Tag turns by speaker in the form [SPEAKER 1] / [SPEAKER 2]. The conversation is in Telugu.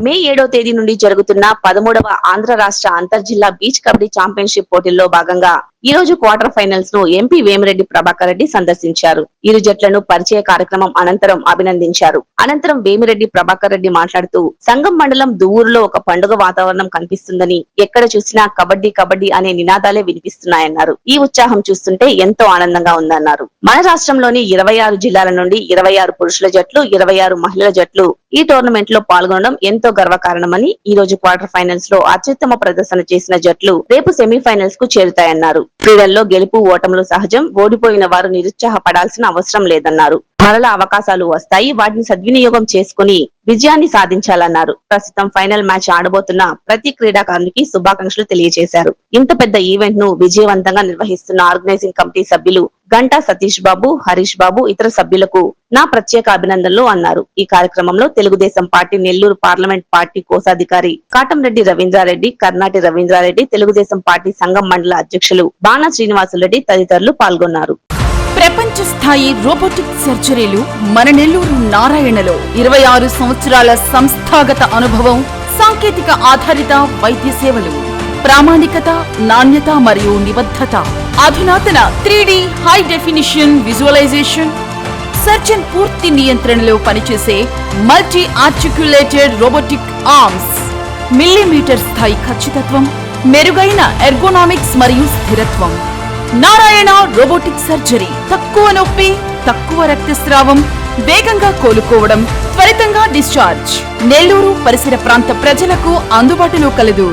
[SPEAKER 1] మే 7వ తేదీ నుండి జరుగుతున్న 13వ ఆంధ్ర రాష్ట్ర అంతర్జిల్లా బీచ్ కబడ్డీ ఛాంపియన్షిప్ పోటీల్లో భాగంగా ఈ రోజు క్వార్టర్ ఫైనల్స్ ను ఎంపీ వేమిరెడ్డి ప్రభాకర్ రెడ్డి సందర్శించారు. ఇరు జట్లను పరిచయ కార్యక్రమం అనంతరం అభినందించారు. అనంతరం వేమిరెడ్డి ప్రభాకర్ రెడ్డి మాట్లాడుతూ సంగం మండలం దువ్వూరులో ఒక పండుగ వాతావరణం కనిపిస్తుందని, ఎక్కడ చూసినా కబడ్డీ కబడ్డీ అనే నినాదాలే వినిపిస్తున్నాయన్నారు. ఈ ఉత్సాహం చూస్తుంటే ఎంతో ఆనందంగా ఉందన్నారు. మన రాష్ట్రంలోని 26 జిల్లాల నుండి 26 పురుషుల జట్లు, 26 మహిళల జట్లు ఈ టోర్నమెంట్ లో పాల్గొనడం ఎంతో గర్వకారణమని, ఈ రోజు క్వార్టర్ ఫైనల్స్ లో అత్యుత్తమ ప్రదర్శన చేసిన జట్లు రేపు సెమీఫైనల్స్ కు చేరుతాయన్నారు. క్రీడల్లో గెలుపు ఓటములు సహజం, ఓడిపోయిన వారు నిరుత్సాహపడాల్సిన అవసరం లేదన్నారు. మరలా అవకాశాలు వస్తాయి, వాటిని సద్వినియోగం చేసుకుని విజయాన్ని సాధించాలన్నారు. ప్రస్తుతం ఫైనల్ మ్యాచ్ ఆడబోతున్న ప్రతి క్రీడాకారునికి శుభాకాంక్షలు తెలియజేశారు. ఇంత పెద్ద ఈవెంట్ ను విజయవంతంగా నిర్వహిస్తున్న ఆర్గనైజింగ్ కమిటీ సభ్యులు గంటా సతీష్ బాబు, హరీష్ బాబు, ఇతర సభ్యులకు నా ప్రత్యేక అభినందనలు అన్నారు. ఈ కార్యక్రమంలో Telugu Desam party Nellore parliament party కోశాధికారి కాటంరెడ్డి రవీంద్రారెడ్డి, కర్నాటి రవీంద్రారెడ్డి, తెలుగుదేశం పార్టీ సంఘం మండల అధ్యక్షులు బాణా శ్రీనివాసులరెడ్డి తదితరులు పాల్గొన్నారు.
[SPEAKER 2] ప్రపంచ స్థాయి రోబోటిక్ సర్జరీలు మన నెల్లూరు నారాయణలో 26 సంవత్సరాల సంస్థాగత అనుభవం, సాంకేతిక ఆధారిత వైద్య సేవలు, ప్రామాణికత, నాణ్యత మరియు నిబద్ధత, అధునాతన 3D high definition visualisation, surgeon పూర్తి నియంత్రణలో పనిచేసే multi articulated robotic arms, millimetre స్థాయి ఖచ్చితత్వం, మెరుగైన ఎర్గోనామిక్స్ మరియు స్థిరత్వం. Narayana robotic surgery. తక్కువ నొప్పి, తక్కువ రక్తస్రావం, వేగంగా కోలుకోవడం, త్వరితంగా డిశ్చార్జ్. నెల్లూరు పరిసర ప్రాంత ప్రజలకు అందుబాటులో కలదు.